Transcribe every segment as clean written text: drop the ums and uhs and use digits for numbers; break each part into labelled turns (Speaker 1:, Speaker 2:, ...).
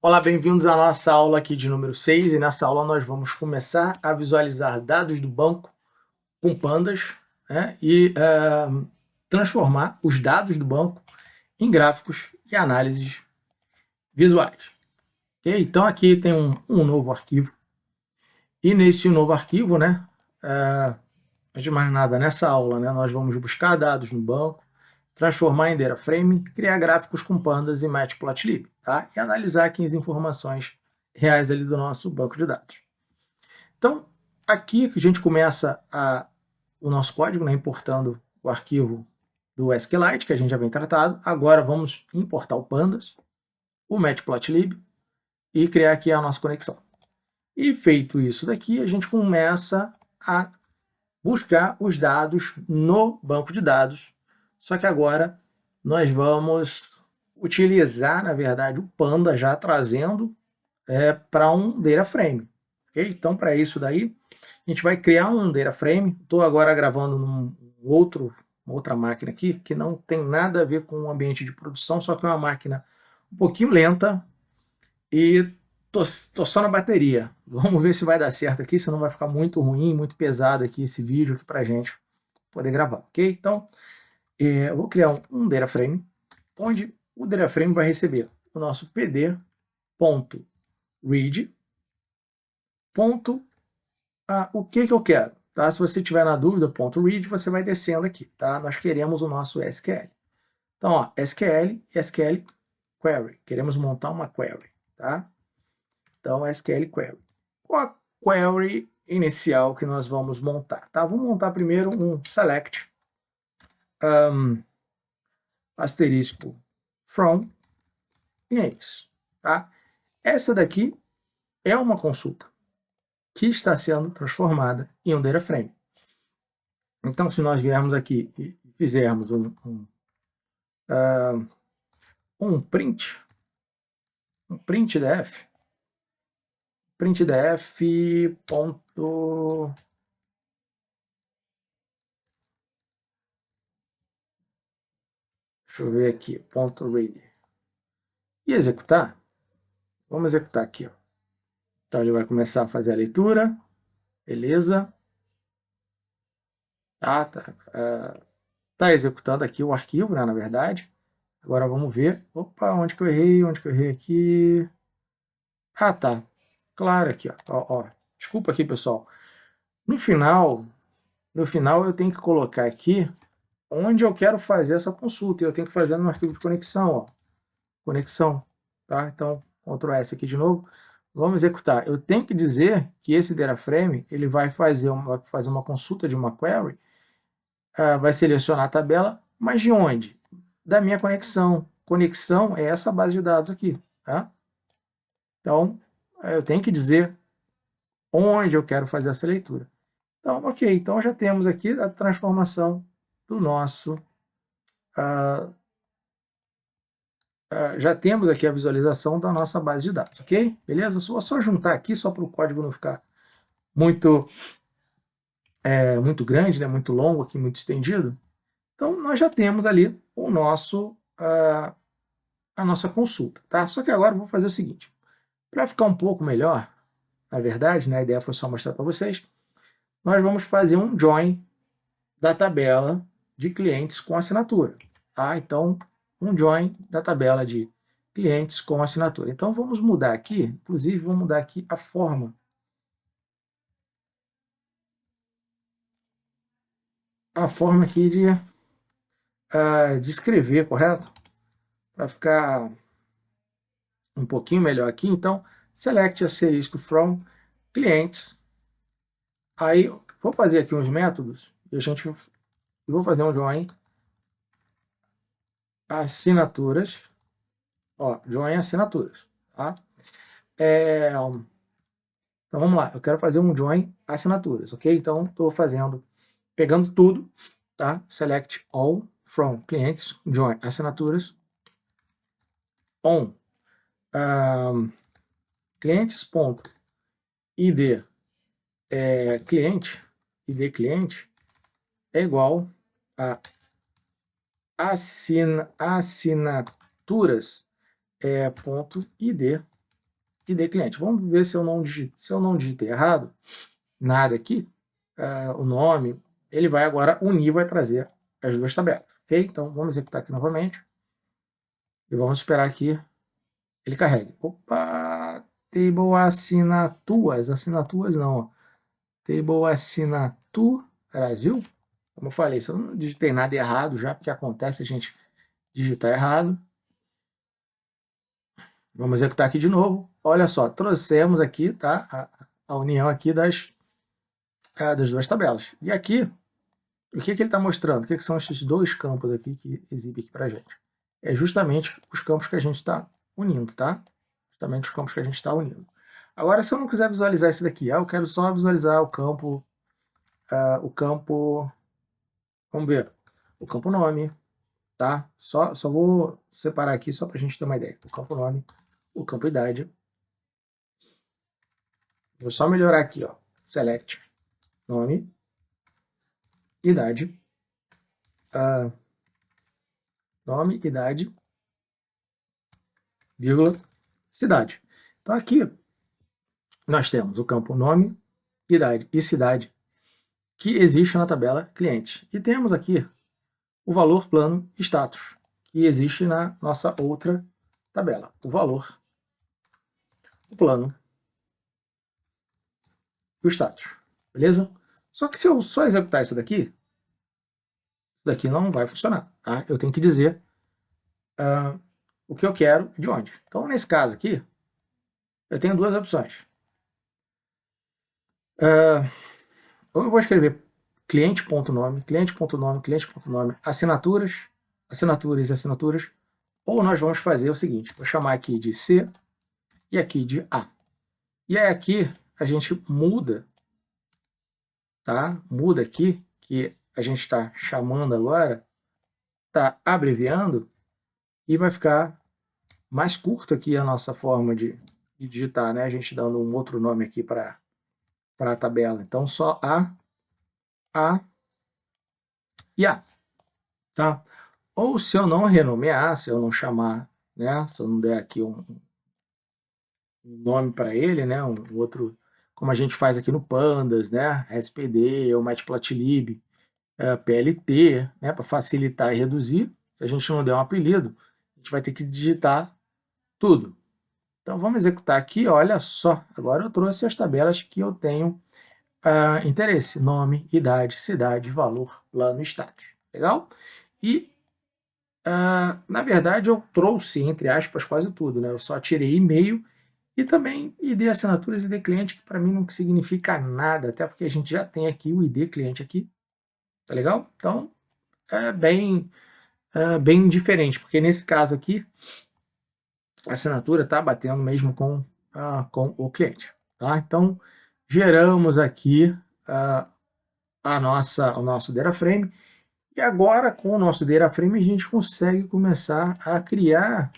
Speaker 1: Olá, bem-vindos à nossa aula aqui de número 6, e nessa aula nós vamos começar a visualizar dados do banco com pandas, né, e transformar os dados do banco em gráficos e análises visuais. Okay? Então aqui tem um novo arquivo, e nesse novo arquivo, né, antes de mais nada, nessa aula, né, nós vamos buscar dados no banco, transformar em data frame, criar gráficos com pandas e matplotlib, tá? E analisar aqui as informações reais ali do nosso banco de dados. Então, aqui a gente começa o nosso código, né, importando o arquivo do SQLite, que a gente já vem tratado. Agora vamos importar o pandas, o matplotlib, e criar aqui a nossa conexão. E feito isso daqui, a gente começa a buscar os dados no banco de dados, só que agora nós vamos utilizar, na verdade, o Panda já trazendo para um data frame. Okay? Então, para isso daí, a gente vai criar um data frame. Estou agora gravando numa outra máquina aqui, que não tem nada a ver com o ambiente de produção, só que é uma máquina um pouquinho lenta e tô só na bateria. Vamos ver se vai dar certo aqui, senão vai ficar muito ruim, muito pesado aqui esse vídeo aqui pra gente poder gravar, ok? Então, eu vou criar um data frame, onde o data frame vai receber o nosso pd.read. O que eu quero, tá? Se você tiver na dúvida, .read, você vai descendo aqui, tá? Nós queremos o nosso SQL. Então, ó, SQL query. Queremos montar uma query, tá? Então, SQL query. Qual a query inicial que nós vamos montar? Tá? Vamos montar primeiro um select asterisco from clientes. Tá? Essa daqui é uma consulta que está sendo transformada em um data frame. Então, se nós viermos aqui e fizermos um printdf, ponto. Deixa eu ver aqui, ponto .read. E executar, vamos executar aqui, ó. Então ele vai começar a fazer a leitura, beleza. Tá executando aqui o arquivo, né, na verdade. Agora vamos ver, opa, onde que eu errei aqui. Tá, claro, aqui, ó. Desculpa aqui, pessoal. No final eu tenho que colocar aqui onde eu quero fazer essa consulta, e eu tenho que fazer no arquivo de conexão, ó. Conexão, tá? Então, Ctrl S aqui de novo. Vamos executar. Eu tenho que dizer que esse data frame ele vai fazer uma consulta de uma query, vai selecionar a tabela, mas de onde? Da minha conexão. Conexão é essa base de dados aqui, tá? Então, eu tenho que dizer onde eu quero fazer essa leitura. Então, ok. Então, já temos aqui a transformação do nosso... já temos aqui a visualização da nossa base de dados, ok? Beleza? Vou só juntar aqui, só para o código não ficar muito grande, né? Muito longo aqui, muito estendido. Então, nós já temos ali o nosso, a nossa consulta, tá? Só que agora eu vou fazer o seguinte. Para ficar um pouco melhor, na verdade, né, a ideia foi só mostrar para vocês, nós vamos fazer um join da tabela de clientes com assinatura, tá? Então, um join da tabela de clientes com assinatura. Então, vamos mudar aqui, inclusive, vamos mudar aqui a forma. A forma aqui de escrever, correto? Para ficar um pouquinho melhor aqui, então, select asterisco from clientes. Aí, vou fazer aqui uns métodos, e vou fazer um join assinaturas, ó, join assinaturas, tá? Então, vamos lá, eu quero fazer um join assinaturas, ok? Então, estou pegando tudo, tá? Select all from clientes, join assinaturas, on clientes.id cliente, ID cliente, é igual a assinaturas ponto ID cliente. Vamos ver se eu não digitei errado nada aqui, o nome, ele vai agora unir, vai trazer as duas tabelas, ok? Então vamos executar aqui novamente e vamos esperar que ele carregue. Opa, table assinaturas não, ó. Table assinaturas, viu? Como eu falei, se eu não digitei nada errado já, porque acontece a gente digitar errado. Vamos executar aqui de novo. Olha só, trouxemos aqui, tá, a união aqui das duas tabelas. E aqui, o que ele está mostrando? O que são esses dois campos aqui que exibe aqui para a gente? É justamente os campos que a gente está unindo, tá? Justamente os campos que a gente está unindo. Agora, se eu não quiser visualizar esse daqui, eu quero só visualizar o campo, vamos ver, o campo nome, tá? Só vou separar aqui só para a gente ter uma ideia. O campo nome, o campo idade. Vou só melhorar aqui, ó. Select, nome, idade, nome, idade, vírgula, cidade. Então aqui nós temos o campo nome, idade e cidade que existe na tabela cliente. E temos aqui o valor plano status, que existe na nossa outra tabela. O valor, o plano e o status. Beleza? Só que se eu só executar isso daqui não vai funcionar. Tá? Eu tenho que dizer o que eu quero de onde. Então, nesse caso aqui, eu tenho duas opções. Ou eu vou escrever cliente.nome, cliente.nome, cliente.nome, assinaturas, assinaturas e assinaturas, ou nós vamos fazer o seguinte, vou chamar aqui de C e aqui de A. E aí aqui a gente muda, tá? Muda aqui, que a gente está chamando agora, está abreviando, e vai ficar mais curto aqui a nossa forma de digitar, né? A gente dando um outro nome aqui para a tabela. Então, só A e A, tá? Ou se eu não renomear, se eu não chamar, né? Se eu não der aqui um nome para ele, né? Um outro, como a gente faz aqui no Pandas, né? SPD ou Matplotlib, PLT, né? Para facilitar e reduzir. Se a gente não der um apelido, a gente vai ter que digitar tudo. Então vamos executar aqui, olha só. Agora eu trouxe as tabelas que eu tenho interesse: nome, idade, cidade, valor, plano e status. Legal? E na verdade, eu trouxe, entre aspas, quase tudo, né? Eu só tirei e-mail e também ID assinaturas e ID cliente, que para mim não significa nada, até porque a gente já tem aqui o ID cliente aqui, tá legal? Então, bem diferente, porque nesse caso aqui, a assinatura está batendo mesmo com o cliente, tá? Então, geramos aqui o nosso data frame, e agora, com o nosso data frame, a gente consegue começar a criar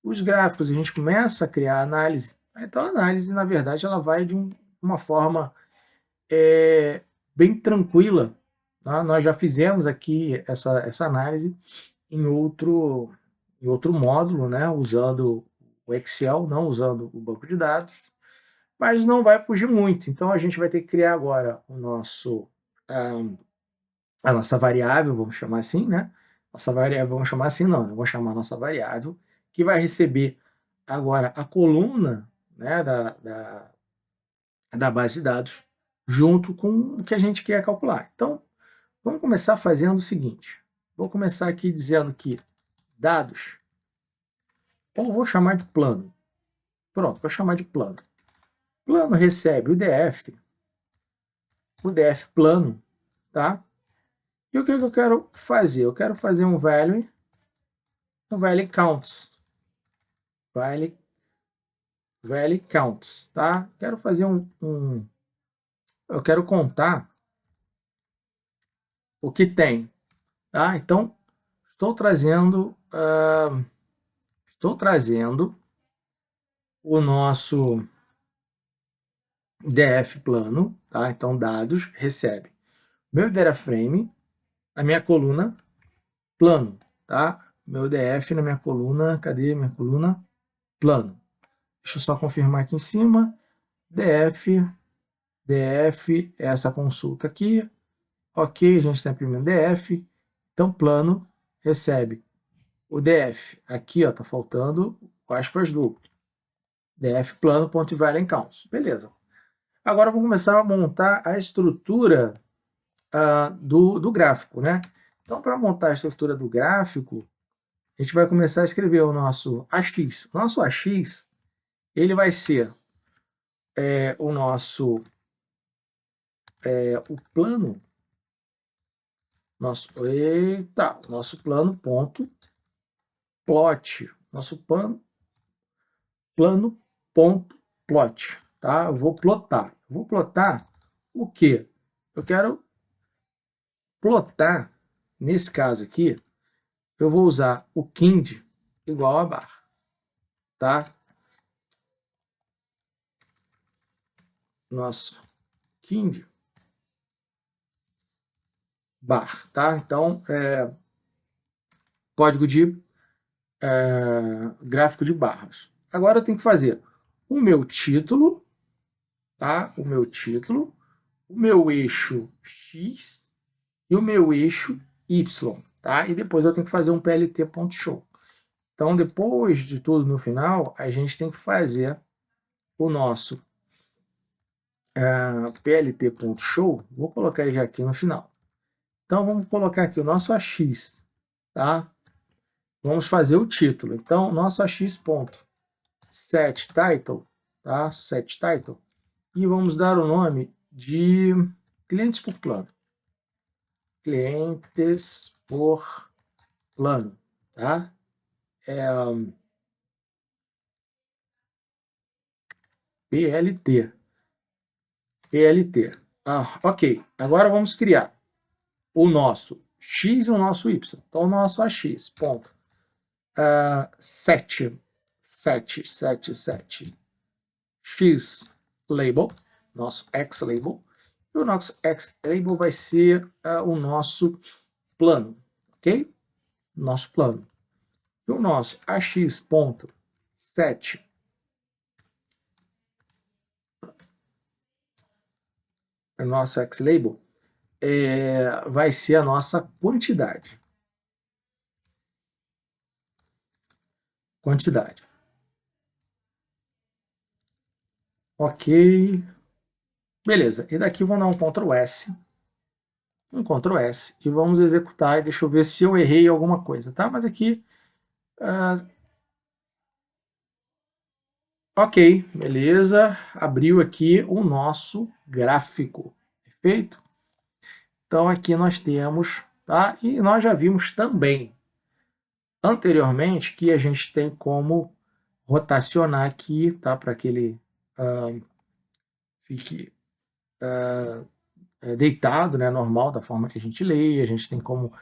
Speaker 1: os gráficos, a gente começa a criar análise. Então, a análise, na verdade, ela vai de uma forma bem tranquila. Tá? Nós já fizemos aqui essa análise em outro módulo, né? Usando o Excel, não usando o banco de dados, mas não vai fugir muito. Então, a gente vai ter que criar agora a nossa variável, vamos chamar assim, né? Nossa variável, vamos chamar assim, não, eu vou chamar a nossa variável, que vai receber agora a coluna, né, da base de dados, junto com o que a gente quer calcular. Então, vamos começar fazendo o seguinte. Vou começar aqui dizendo que dados, ou vou chamar de plano. Pronto, vou chamar de plano. Plano recebe o DF plano, tá? E o que eu quero fazer? Eu quero fazer um value counts. Value counts, tá? Quero fazer eu quero contar o que tem, tá? Então, estou trazendo o nosso DF plano, tá? Então, dados, recebe. Meu data frame, a minha coluna, plano, tá? Meu DF na minha coluna, cadê minha coluna? Plano. Deixa eu só confirmar aqui em cima. DF, essa consulta aqui. Ok, a gente está imprimindo DF. Então, plano recebe o DF. Aqui, ó, tá faltando o aspas duplo. DF plano, ponto e value em counts. Beleza. Agora vamos começar a montar a estrutura do gráfico, né? Então, para montar a estrutura do gráfico, a gente vai começar a escrever o nosso AX. O nosso AX, ele vai ser o plano, nosso plano ponto plot, nosso plano ponto plot, tá? Eu vou plotar. O quê? Eu quero plotar, nesse caso aqui, eu vou usar o kind igual a bar, tá? Nosso kind bar, tá? Então, código de gráfico de barras. Agora eu tenho que fazer o meu título, tá? O meu eixo X e o meu eixo Y, tá? E depois eu tenho que fazer um plt.show. Então, depois de tudo, no final, a gente tem que fazer o nosso plt.show. Vou colocar ele já aqui no final. Então, vamos colocar aqui o nosso AX, tá? Vamos fazer o título. Então, nosso AX.setTitle, tá? SetTitle. E vamos dar o nome de clientes por plano. Clientes por plano, tá? PLT. Ok. Agora vamos criar o nosso X e o nosso Y. Então, o nosso AX, ponto. 7 X label, nosso X label. E o nosso X label vai ser o nosso plano, ok? Nosso plano. E o nosso AX.set o nosso X label vai ser a nossa quantidade. Ok. Beleza. E daqui vou dar um Ctrl S. E vamos executar. E deixa eu ver se eu errei alguma coisa, tá? Mas aqui... ok, beleza. Abriu aqui o nosso gráfico. Perfeito? Então aqui nós temos, tá? E nós já vimos também anteriormente que a gente tem como rotacionar aqui, tá? Para que ele fique deitado, né? Normal, da forma que a gente lê. A gente tem como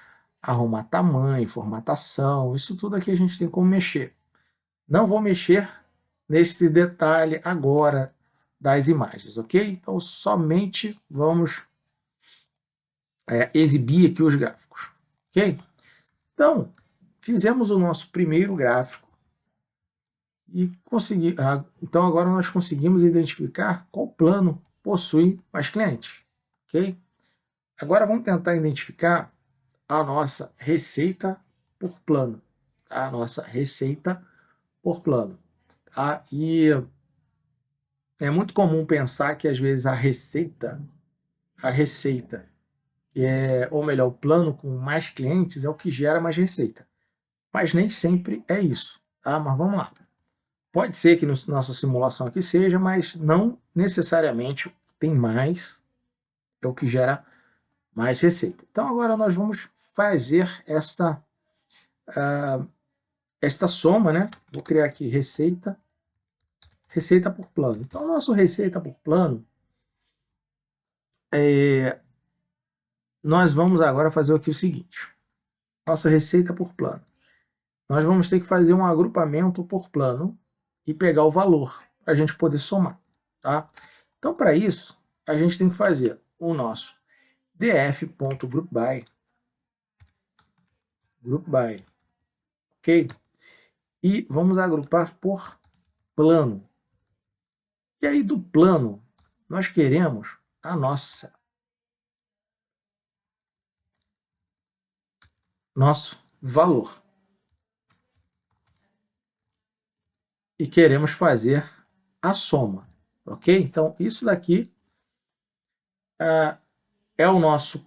Speaker 1: arrumar tamanho, formatação. Isso tudo aqui a gente tem como mexer. Não vou mexer nesse detalhe agora das imagens, ok? Então, somente vamos exibir aqui os gráficos, ok? Então, fizemos o nosso primeiro gráfico e então agora nós conseguimos identificar qual plano possui mais clientes, ok? Agora vamos tentar identificar a nossa receita por plano, tá? A nossa receita por plano, tá? E é muito comum pensar que às vezes a receita, ou melhor, o plano com mais clientes é o que gera mais receita. Mas nem sempre é isso, tá? Mas vamos lá. Pode ser que nossa simulação aqui seja, mas não necessariamente tem mais, é o que gera mais receita. Então agora nós vamos fazer esta soma, né? Vou criar aqui receita por plano. Então, nosso receita por plano, nós vamos agora fazer aqui o seguinte. Nossa receita por plano. Nós vamos ter que fazer um agrupamento por plano e pegar o valor para a gente poder somar, tá? Então, para isso, a gente tem que fazer o nosso df.groupby, ok? E vamos agrupar por plano. E aí, do plano, nós queremos a nosso valor. E queremos fazer a soma, ok? Então, isso daqui é o nosso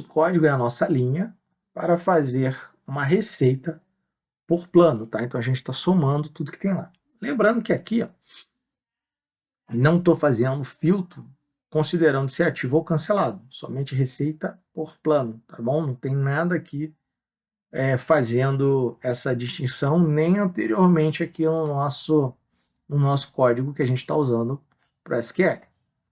Speaker 1: código, é a nossa linha para fazer uma receita por plano, tá? Então, a gente está somando tudo que tem lá. Lembrando que aqui, ó, não estou fazendo filtro considerando se é ativo ou cancelado, somente receita por plano, tá bom? Não tem nada aqui fazendo essa distinção, nem anteriormente aqui no nosso código que a gente está usando para SQL,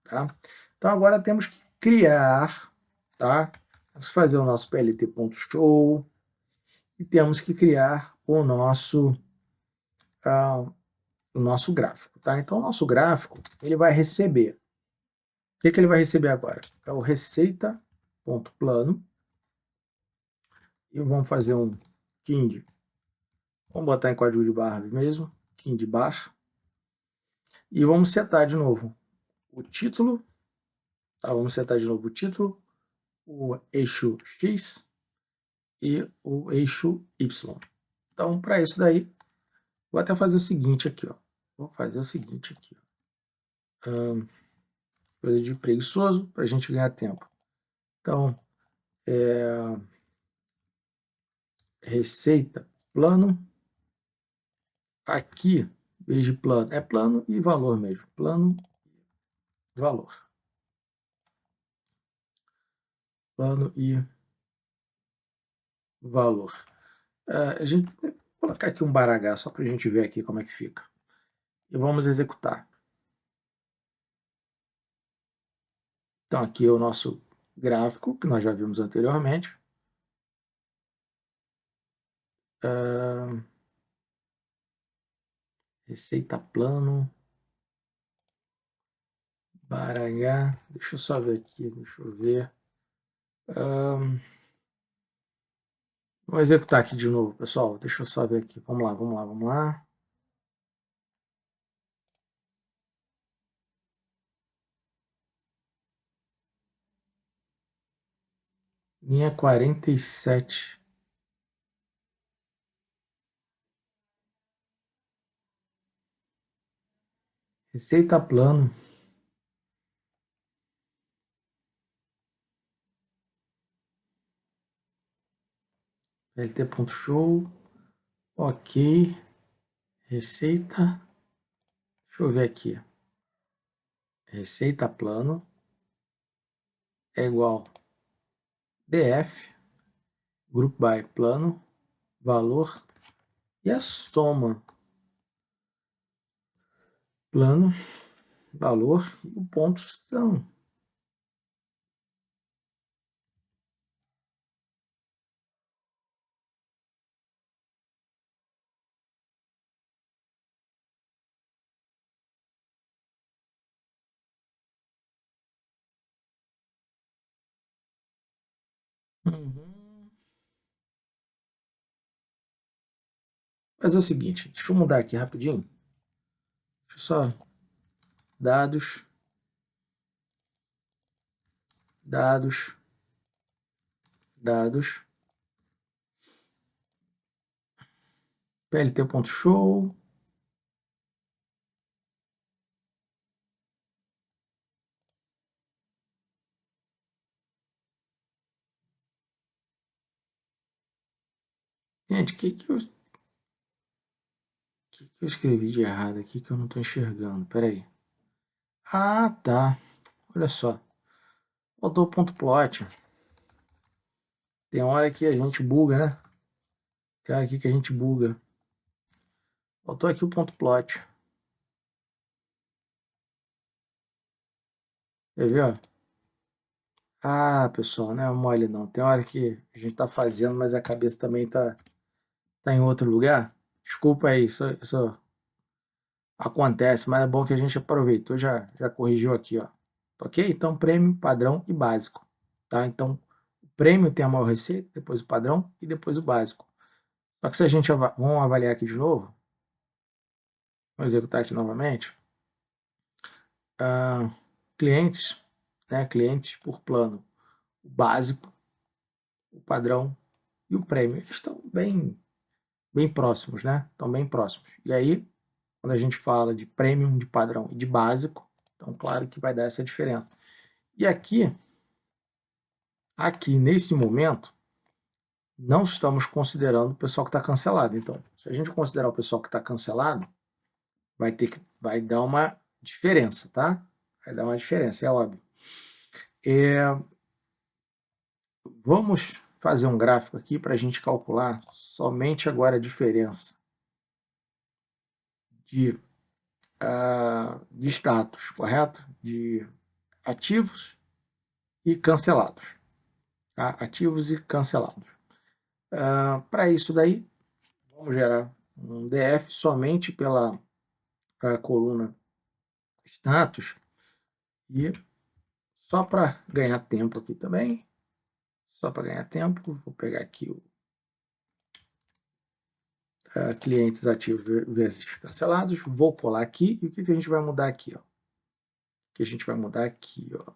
Speaker 1: tá? Então agora temos que criar, tá? Vamos fazer o nosso plt.show e temos que criar o nosso gráfico, tá? Então o nosso gráfico, ele vai receber, o que ele vai receber agora? É o receita.plano e vamos fazer um kind, vamos botar em código de barra mesmo, kind bar, e vamos setar de novo o título, tá? Vamos setar de novo o título, o eixo X e o eixo Y. Então, para isso daí, vou até fazer o seguinte aqui, ó. Vou fazer o seguinte aqui, ó. Coisa de preguiçoso para a gente ganhar tempo. Então, receita, plano. Aqui, em vez de plano, é plano e valor mesmo. Plano, valor. Plano e valor. A gente vai colocar aqui um baragá só para a gente ver aqui como é que fica. E vamos executar. Então, aqui é o nosso gráfico, que nós já vimos anteriormente. Receita plano. Baragá. Deixa eu só ver aqui, deixa eu ver. Vou executar aqui de novo, pessoal. Deixa eu só ver aqui. Vamos lá, vamos lá, vamos lá. Linha 47. Receita plano. LT.show. Ok. Receita. Deixa eu ver aqui. Receita plano é igual df, group by plano, valor e a soma. Plano, valor e o ponto são. Uhum. Fazer o seguinte, deixa eu mudar aqui rapidinho. Deixa eu só dados, dados, dados, plt.show. Gente, o que eu escrevi de errado aqui que eu não estou enxergando? Pera aí. Ah, tá. Olha só. Faltou o ponto plot. Tem hora que a gente buga, né? Tem hora aqui que a gente buga. Faltou aqui o ponto plot. Quer ver, ó? Ah, pessoal, não é mole não. Tem hora que a gente tá fazendo, mas a cabeça também tá em outro lugar. Desculpa aí, isso Acontece, mas é bom que a gente aproveitou, já corrigiu aqui, ó. Ok? Então, prêmio, padrão e básico. Tá? Então, o prêmio tem a maior receita, depois o padrão e depois o básico. Só que se a gente vamos avaliar aqui de novo, vamos executar aqui novamente. Ah, clientes, né? Clientes por plano. O básico, o padrão e o prêmio. Eles estão bem próximos, né? Estão bem próximos. E aí, quando a gente fala de premium, de padrão e de básico, então claro que vai dar essa diferença. E aqui nesse momento, não estamos considerando o pessoal que está cancelado. Então, se a gente considerar o pessoal que está cancelado, vai dar uma diferença, tá? Vai dar uma diferença, é óbvio. Vamos fazer um gráfico aqui para a gente calcular somente agora a diferença de status, correto? De ativos e cancelados. Tá? Ativos e cancelados. Para isso daí, vamos gerar um DF somente pela coluna status e só para ganhar tempo aqui também, só para ganhar tempo, vou pegar aqui o clientes ativos vezes cancelados, vou colar aqui e o que a gente vai mudar aqui? Ó? O que a gente vai mudar aqui? Ó?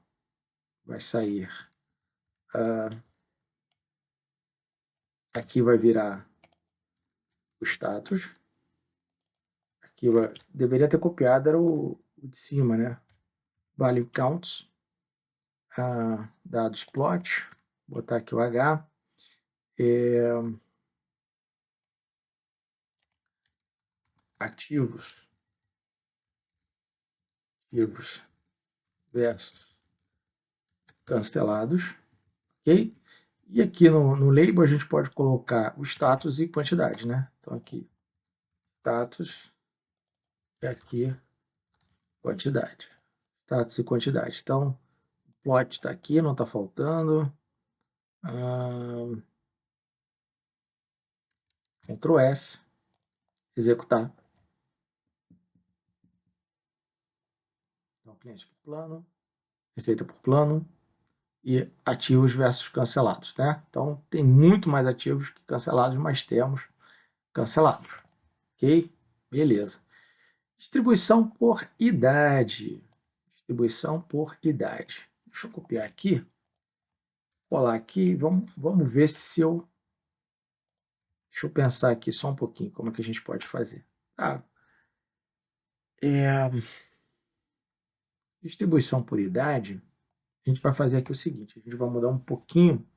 Speaker 1: Vai sair, aqui vai virar o status, aqui deveria ter copiado, era o de cima, né? Value counts, dados plot, botar aqui o H, ativos versus cancelados, ok? E aqui no label a gente pode colocar o status e quantidade, né? Então aqui, status e aqui quantidade. Status e quantidade. Então, o plot está aqui, não está faltando. Ctrl S, executar. Então, cliente por plano, receita por plano e ativos versus cancelados, né? Então, tem muito mais ativos que cancelados, mas temos cancelados, ok? Beleza. Distribuição por idade. Distribuição por idade. Deixa eu copiar aqui, colar aqui, vamos ver se eu... Deixa eu pensar aqui só um pouquinho como é que a gente pode fazer. Distribuição por idade, a gente vai fazer aqui o seguinte, a gente vai mudar um pouquinho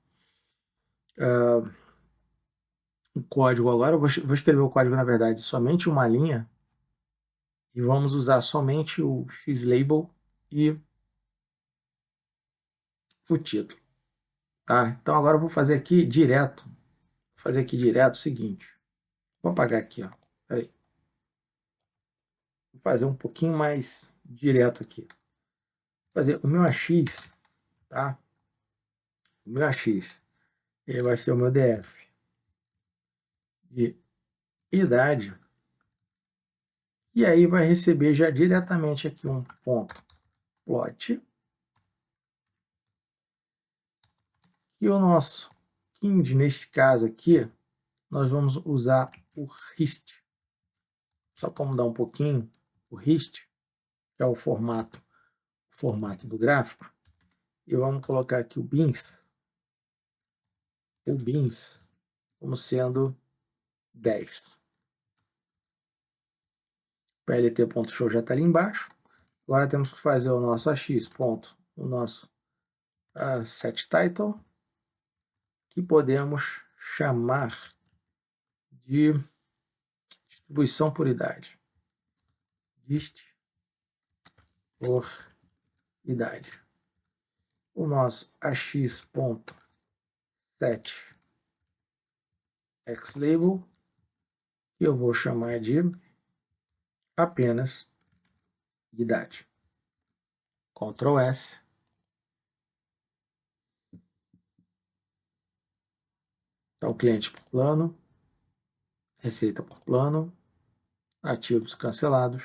Speaker 1: o código agora, eu vou escrever o código, na verdade, somente uma linha, e vamos usar somente o xlabel e o título. Tá? Então agora eu vou fazer aqui direto, o seguinte, vou apagar aqui, ó. Peraí. Vou fazer um pouquinho mais direto aqui. Vou fazer o meu AX, tá? O meu AX, ele vai ser o meu DF de idade, e aí vai receber já diretamente aqui um ponto plot, e o nosso kind, nesse caso aqui, nós vamos usar o hist, só para mudar um pouquinho, o hist, que é o formato do gráfico, e vamos colocar aqui o bins como sendo 10. O plt.show já está ali embaixo. Agora temos que fazer o nosso AX ponto, o nosso set title, que podemos chamar de distribuição por idade. Dist por idade. O nosso AX ponto set xlabel, que eu vou chamar de apenas idade. Ctrl S. Então, cliente por plano, receita por plano, ativos cancelados,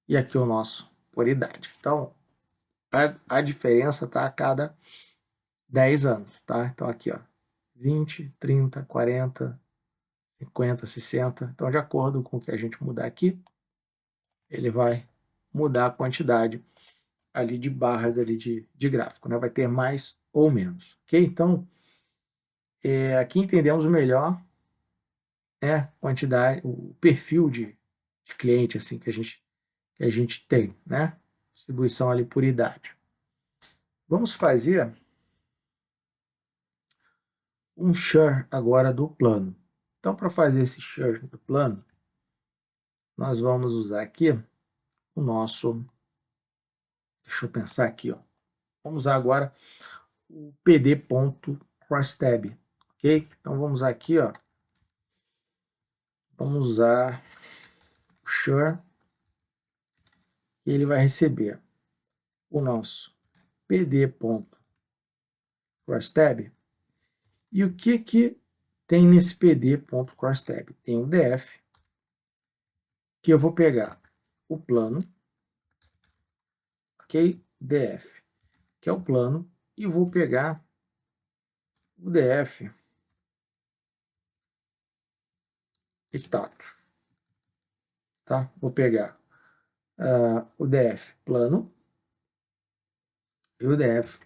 Speaker 1: e aqui o nosso por idade. Então, a diferença está a cada 10 anos, tá? Então, aqui, ó, 20, 30, 40, 50, 60. Então, de acordo com o que a gente mudar aqui, ele vai mudar a quantidade ali de barras ali de gráfico, né? Vai ter mais ou menos, ok? Então, aqui entendemos melhor, né, quantidade, o perfil de cliente assim que a gente tem, né? Distribuição ali por idade. Vamos fazer um share agora do plano. Então, para fazer esse share do plano, nós vamos usar aqui o nosso, deixa eu pensar aqui, ó. Vamos usar agora o pd.crosstab, ok? Então, vamos usar aqui, ó. Vamos usar o share e ele vai receber o nosso pd.crosstab. E o que tem nesse pd.crosstab? Tem um df, que eu vou pegar o plano, ok? df, que é o plano, e vou pegar o df status, tá? Vou pegar o df plano e o df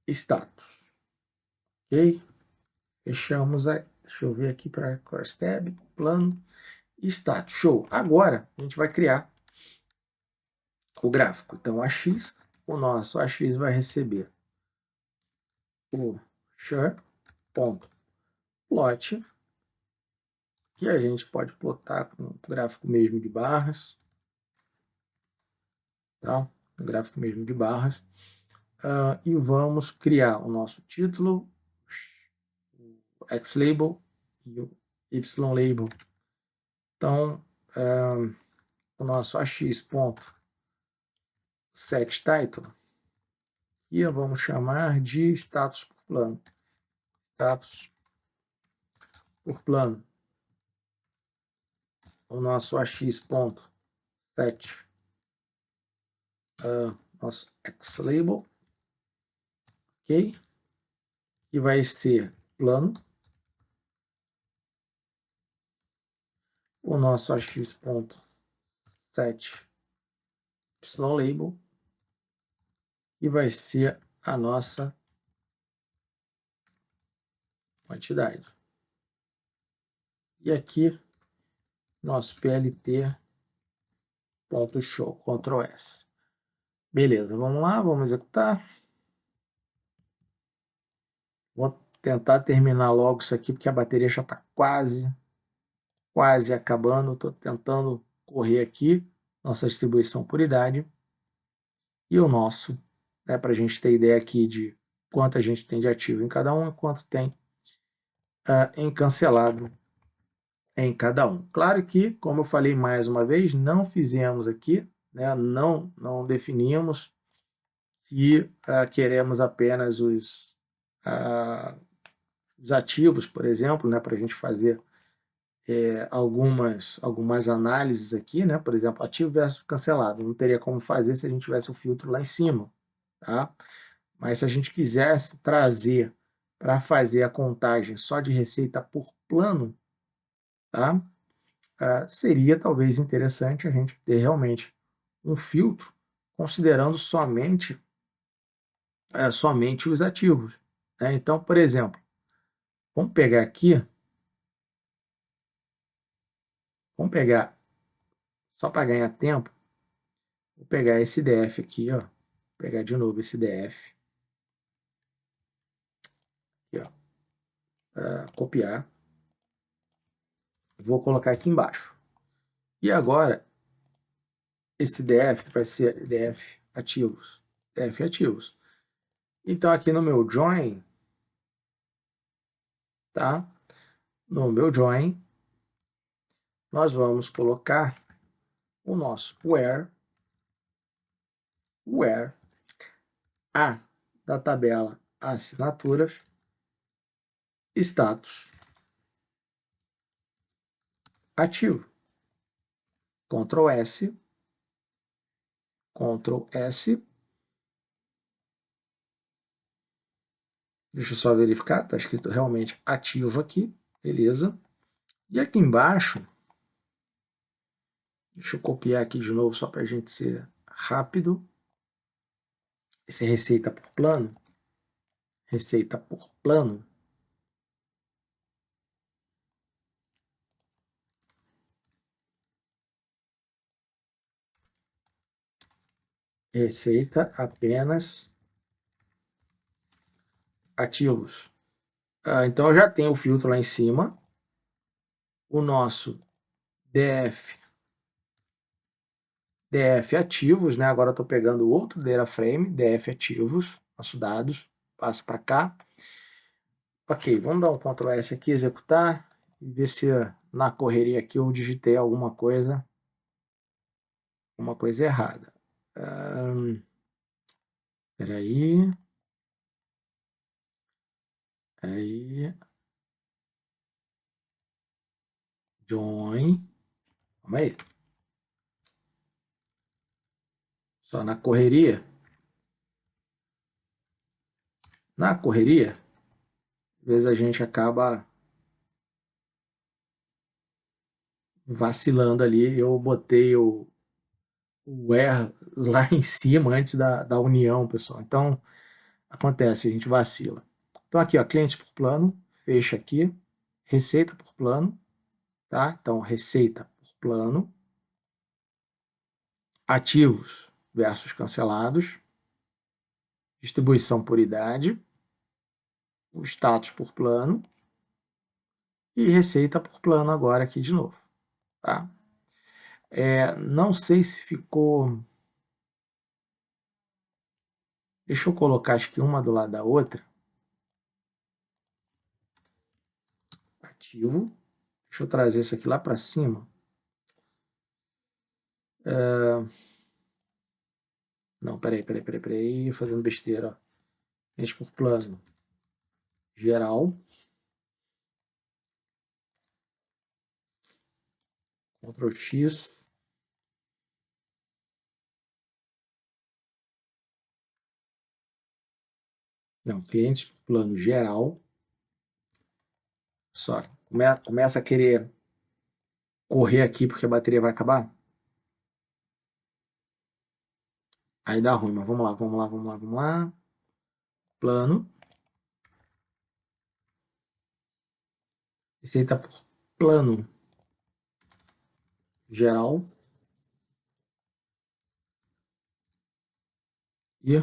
Speaker 1: status, ok? Fechamos aí. Deixa eu ver aqui para crosstab, plano e status. Show! Agora a gente vai criar o gráfico. Então, AX, o nosso AX vai receber o share.plot, que a gente pode plotar com o gráfico mesmo de barras, tá? O gráfico mesmo de barras. E vamos criar o nosso título, o X-Label e o Y-Label. Então, o nosso AX.setTitle, e vamos chamar de status por plano. Status por plano. O nosso AX.set, nosso X-Label, ok? Que vai ser plano. O nosso AX.set Y-Label, e vai ser a nossa quantidade. E aqui, nosso plt.show, Ctrl S. Beleza, vamos lá, vamos executar. Vou tentar terminar logo isso aqui, porque a bateria já está quase acabando. Estou tentando correr aqui, nossa distribuição por idade. E o nosso, né, para a gente ter ideia aqui de quanto a gente tem de ativo em cada um e quanto tem em cancelado em cada um. Claro que, como eu falei mais uma vez, não fizemos aqui, né, não definimos que queremos apenas os ativos, por exemplo, né, para a gente fazer algumas análises aqui, né, por exemplo, ativo versus cancelado. Não teria como fazer se a gente tivesse o filtro lá em cima, tá? Mas se a gente quisesse trazer para fazer a contagem só de receita por plano, tá? Seria talvez interessante a gente ter realmente um filtro considerando somente os ativos, né? Então, por exemplo, vamos pegar aqui, vamos pegar, só para ganhar tempo, vou pegar esse DF aqui, ó, pegar de novo esse DF, aqui, ó, copiar, vou colocar aqui embaixo. E agora, esse DF vai ser DF ativos, DF ativos. Então, aqui no meu join, tá? No meu join, nós vamos colocar o nosso where A da tabela assinaturas, status ativo. Ctrl S, Ctrl S. Deixa eu só verificar, está escrito realmente ativo aqui, beleza. E aqui embaixo, deixa eu copiar aqui de novo só para a gente ser rápido. Esse é receita por plano. Receita por plano. Receita apenas ativos. Então eu já tenho o filtro lá em cima. O nosso DF ativos, né? Agora eu estou pegando outro data frame, DF ativos, nosso dados, passa para cá. Ok, vamos dar um Ctrl S aqui, executar, e ver se na correria aqui eu digitei alguma coisa errada. Peraí. Join. Calma aí. Só na correria. Na correria, às vezes a gente acaba vacilando ali. Eu botei o where lá em cima antes da união, pessoal. Então, acontece, a gente vacila. Então, aqui, ó, cliente por plano, fecha aqui, receita por plano, tá? Então, receita por plano, ativos versus cancelados, distribuição por idade, o status por plano e receita por plano agora aqui de novo, tá? Não sei se ficou... Deixa eu colocar, acho que uma do lado da outra. Ativo. Deixa eu trazer isso aqui lá para cima. Não, peraí, fazendo besteira, ó. Cliente por plano geral. Ctrl X. Não, clientes por plano geral. Só, começa a querer correr aqui porque a bateria vai acabar. Aí dá ruim, mas vamos lá. Plano. Receita por plano geral. E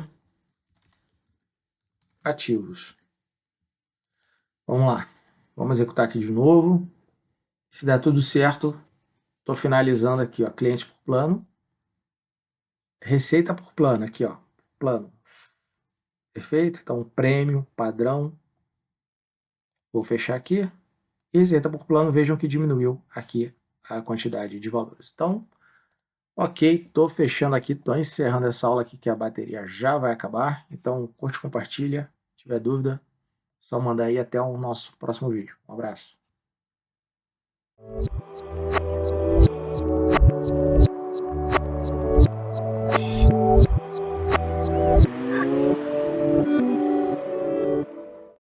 Speaker 1: ativos. Vamos lá. Vamos executar aqui de novo. Se der tudo certo, estou finalizando aqui, ó, cliente por plano. Receita por plano, aqui, ó, plano. Perfeito? Então, prêmio, padrão. Vou fechar aqui. E receita por plano, vejam que diminuiu aqui a quantidade de valores. Então, ok, estou fechando aqui, estou encerrando essa aula aqui que a bateria já vai acabar. Então, curte, compartilha. Se tiver dúvida, só mandar aí. Até o nosso próximo vídeo. Um abraço.